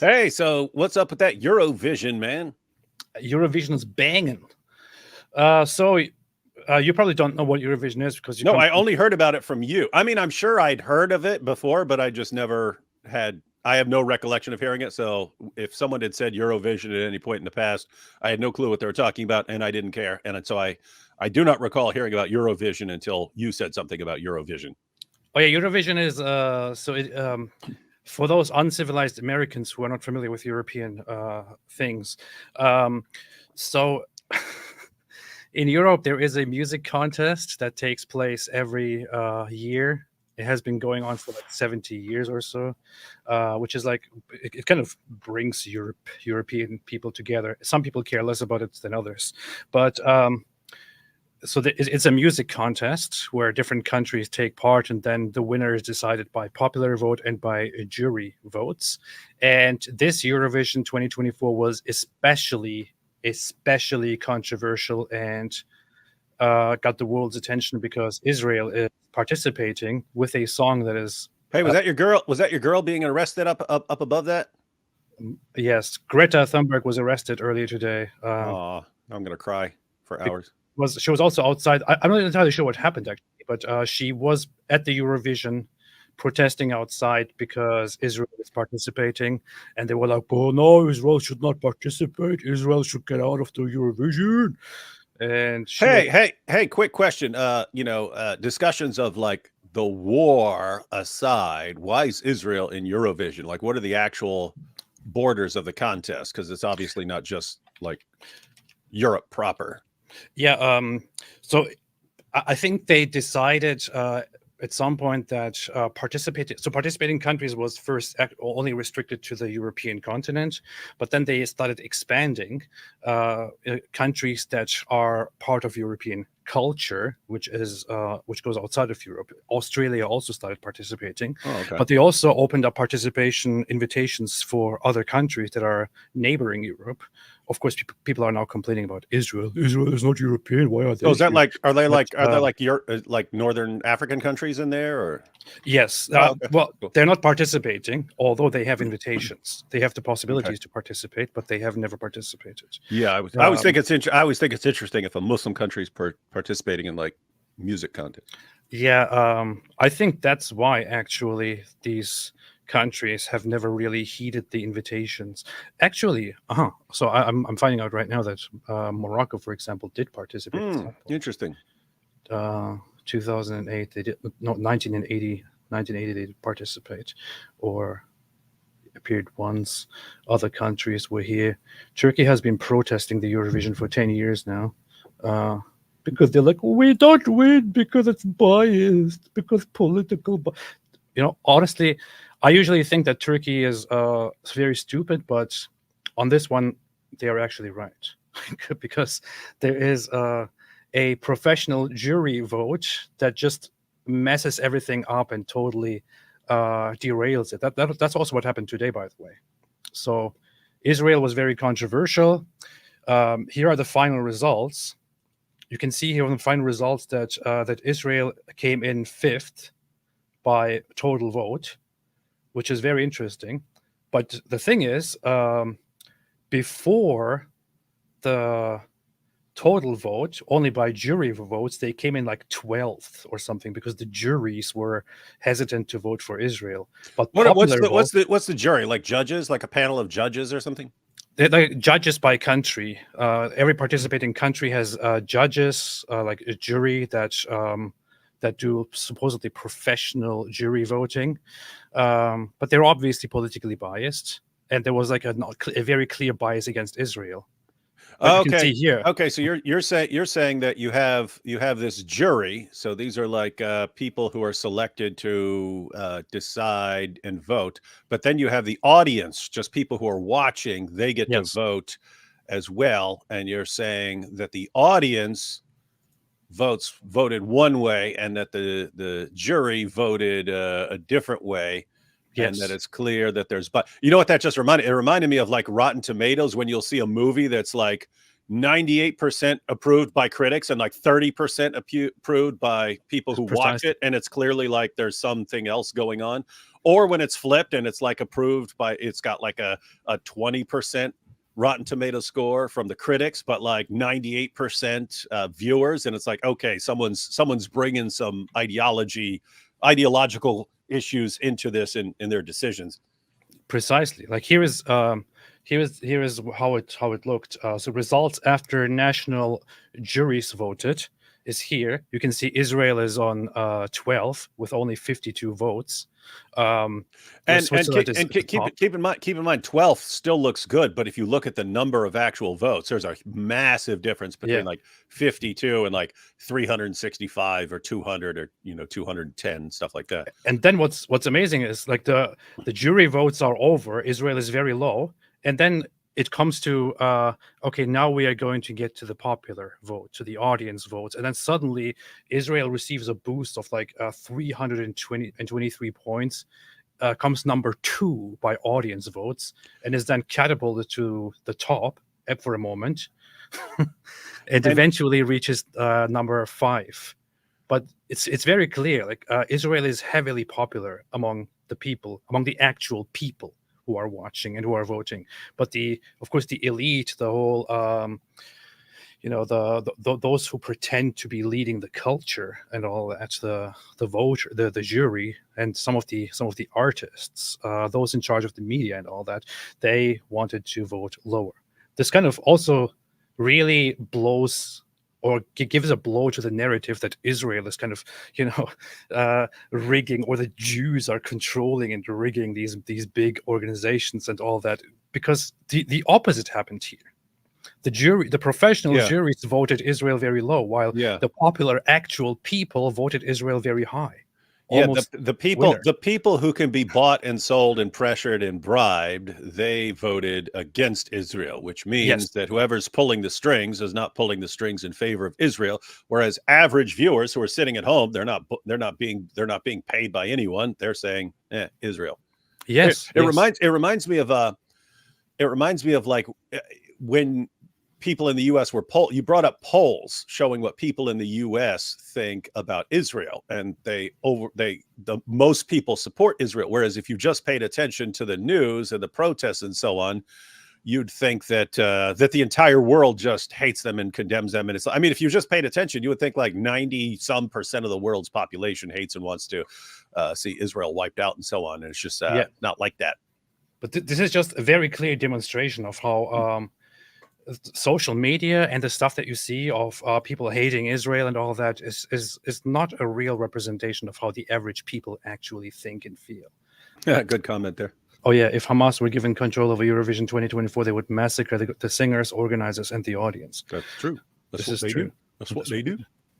Hey, so what's up with that Eurovision, man? Eurovision is banging. You probably don't know what Eurovision is because you No, come I from. only heard about it from you. I mean, I'm sure I'd heard of it before, but I just never had. I have no recollection of hearing it. So if someone had said Eurovision at any point in the past, I had no clue what they were talking about, and I didn't care. And so I do not recall hearing about Eurovision until you said something about Eurovision. Oh yeah, Eurovision is for those uncivilized Americans who are not familiar with European things. So in Europe, there is a music contest that takes place every year. It has been going on for like 70 years or so, which is like it kind of brings European people together. Some people care less about it than others, but it's a music contest where different countries take part, and then the winner is decided by popular vote and by jury votes. And this Eurovision 2024 was especially controversial and got the world's attention because Israel is participating with a song that is Hey, was that your girl? Was that your girl being arrested up above that? yes, Greta Thunberg was arrested earlier today. Oh, I'm gonna cry for hours. She was also outside. I'm not entirely sure what happened actually, but she was at the Eurovision protesting outside because Israel is participating, and they were like, "Oh no, Israel should not participate. Israel should get out of the Eurovision." And Hey, quick question. Discussions of like the war aside, why is Israel in Eurovision? Like, what are the actual borders of the contest? Because it's obviously not just like Europe proper. yeah, so I think they decided at some point that participating countries was first only restricted to the European continent, but then they started expanding countries that are part of European culture, which goes outside of Europe. Australia also started participating, but they also opened up participation invitations for other countries that are neighboring Europe. Of course, people are now complaining about Israel. Israel is not European. Why are they? So is that like are they But, like northern African countries in there or? yes. Okay. Well, Cool. they're not participating, although they have invitations. They have the Okay. possibilities to participate, but they have never participated. Yeah, I always think I always think it's interesting if a Muslim country is participating in like music contests. Yeah, I think that's why actually these countries have never really heeded the invitations. Actually, so I'm finding out right now that Morocco, for example, did participate at some point. Interesting. 2008, they did. No, 1980. 1980, they did participate, or appeared once. Other countries were here. Turkey has been protesting the Eurovision for 10 years now. Because they're like, we don't win because it's biased, because political. Honestly, I usually think that Turkey is very stupid, but on this one, they are actually right. Because there is a professional jury vote that just messes everything up and totally derails it. That's also what happened today, by the way. So Israel was very controversial. Here are the final results. You can see here on the final results that Israel came in 5th by total vote, which is very interesting. But the thing is, before the total vote, only by jury votes, they came in like 12th or something because the juries were hesitant to vote for Israel. But What's the jury, like judges, like a panel of judges or something? They're judges by country. Every participating country has judges, like a jury that do supposedly professional jury voting, but they're obviously politically biased, and there was like a very clear bias against Israel. But you can see here. Okay, so you're saying that you have this jury. So these are like people who are selected to decide and vote. But then you have the audience, just people who are watching. They get to vote as well. And you're saying that the audience voted one way, and that the jury voted a different way. And that it's clear that there's, but you know what that just reminded me of, like Rotten Tomatoes, when you'll see a movie that's like 98% approved by critics and like 30% approved by people who watch Precisely. it, and it's clearly like there's something else going on. Or when it's flipped and it's like approved by, it's got like a 20% Rotten Tomato score from the critics, but like 98% viewers, and it's like, okay, someone's bringing some ideological issues into this in their decisions. Precisely. Like here is how it looked. So results after national juries voted is here. You can see Israel is on 12 with only 52 votes. And keep in mind, 12th still looks good, but if you look at the number of actual votes, there's a massive difference between like 52 and like 365 or 200 or 210, stuff like that. And then what's amazing is like the jury votes are over. Israel is very low, and then it comes to okay, now we are going to get to the popular vote, to the audience votes, and then suddenly Israel receives a boost of like 323 points, comes number 2 by audience votes, and is then catapulted to the top for a moment, and eventually reaches number 5. But it's very clear, like Israel is heavily popular among the people, among the actual people who are watching and who are voting. But of course the elite, the whole those who pretend to be leading the culture and all that, the voter, the jury, and some of the artists, those in charge of the media and all that, they wanted to vote lower. This kind of also really blows or gives a blow to the narrative that Israel is kind of, rigging, or the Jews are controlling and rigging these big organizations and all that, because the opposite happened here. The professional juries voted Israel very low, while the popular actual people voted Israel very high. The people who can be bought and sold and pressured and bribed, they voted against Israel, which means that whoever's pulling the strings is not pulling the strings in favor of Israel. Whereas average viewers who are sitting at home, they're not being paid by anyone. They're saying, Israel. Yes, it reminds me of like when people in the U.S. were you brought up polls showing what people in the U.S. think about Israel, and the most people support Israel. Whereas if you just paid attention to the news and the protests and so on, you'd think that the entire world just hates them and condemns them. And if you just paid attention, you would think like 90% of the world's population hates and wants to see Israel wiped out and so on. And it's just not like that. But this is just a very clear demonstration of how social media and the stuff that you see of people hating Israel and all that is not a real representation of how the average people actually think and feel. Yeah, good comment there. Oh yeah, if Hamas were given control over Eurovision 2024, they would massacre the singers, organizers, and the audience. That's true. That's what they do.